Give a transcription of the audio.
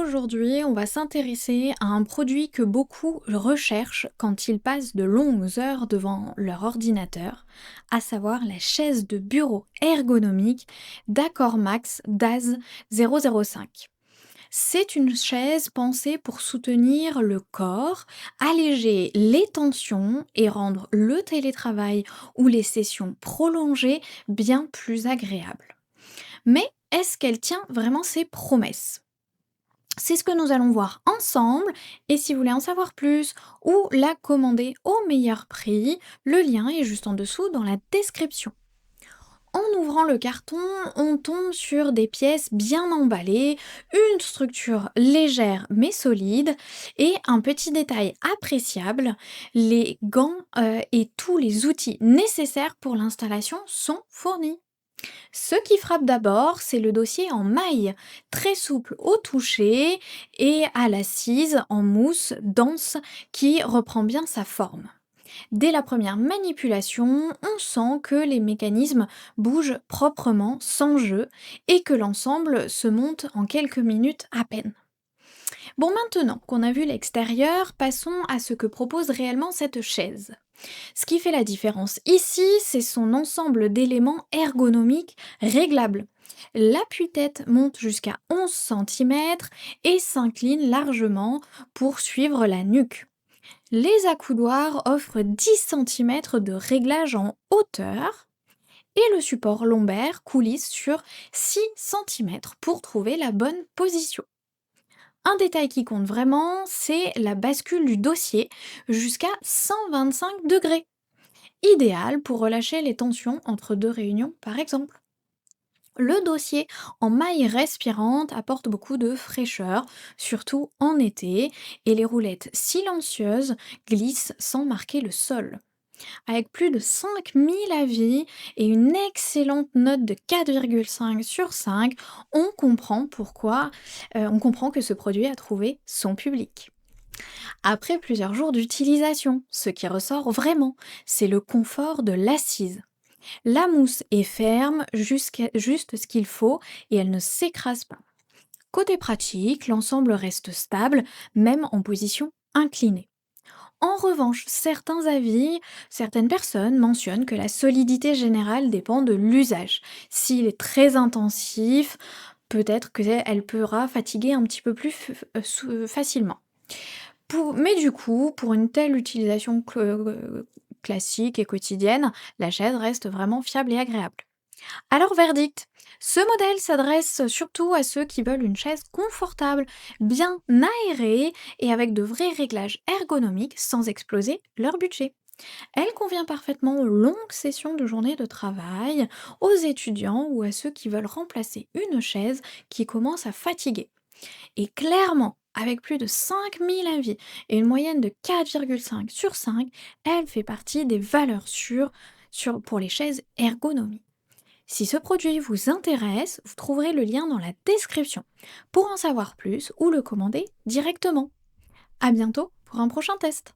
Aujourd'hui, on va s'intéresser à un produit que beaucoup recherchent quand ils passent de longues heures devant leur ordinateur, à savoir la chaise de bureau ergonomique d'Accor Max DAS 005. C'est une chaise pensée pour soutenir le corps, alléger les tensions et rendre le télétravail ou les sessions prolongées bien plus agréables. Mais est-ce qu'elle tient vraiment ses promesses? C'est ce que nous allons voir ensemble et si vous voulez en savoir plus ou la commander au meilleur prix, le lien est juste en dessous dans la description. En ouvrant le carton, on tombe sur des pièces bien emballées, une structure légère mais solide et un petit détail appréciable, les gants et tous les outils nécessaires pour l'installation sont fournis. Ce qui frappe d'abord, c'est le dossier en maille, très souple au toucher et à l'assise en mousse dense qui reprend bien sa forme. Dès la première manipulation, on sent que les mécanismes bougent proprement, sans jeu, et que l'ensemble se monte en quelques minutes à peine. Bon, maintenant qu'on a vu l'extérieur, passons à ce que propose réellement cette chaise. Ce qui fait la différence ici, c'est son ensemble d'éléments ergonomiques réglables. L'appui-tête monte jusqu'à 11 cm et s'incline largement pour suivre la nuque. Les accoudoirs offrent 10 cm de réglage en hauteur et le support lombaire coulisse sur 6 cm pour trouver la bonne position. Un détail qui compte vraiment, c'est la bascule du dossier jusqu'à 125 degrés, idéal pour relâcher les tensions entre deux réunions par exemple. Le dossier en maille respirante apporte beaucoup de fraîcheur, surtout en été, et les roulettes silencieuses glissent sans marquer le sol. Avec plus de 5000 avis et une excellente note de 4,5 sur 5, on comprend que ce produit a trouvé son public. Après plusieurs jours d'utilisation, ce qui ressort vraiment, c'est le confort de l'assise. La mousse est ferme, juste ce qu'il faut, et elle ne s'écrase pas. Côté pratique, l'ensemble reste stable, même en position inclinée. En revanche, certaines personnes mentionnent que la solidité générale dépend de l'usage. S'il est très intensif, peut-être qu'elle pourra fatiguer un petit peu plus facilement. Mais du coup, pour une telle utilisation classique et quotidienne, la chaise reste vraiment fiable et agréable. Alors verdict, ce modèle s'adresse surtout à ceux qui veulent une chaise confortable, bien aérée et avec de vrais réglages ergonomiques sans exploser leur budget. Elle convient parfaitement aux longues sessions de journée de travail, aux étudiants ou à ceux qui veulent remplacer une chaise qui commence à fatiguer. Et clairement, avec plus de 5000 avis et une moyenne de 4,5 sur 5, elle fait partie des valeurs sûres pour les chaises ergonomiques. Si ce produit vous intéresse, vous trouverez le lien dans la description pour en savoir plus ou le commander directement. À bientôt pour un prochain test.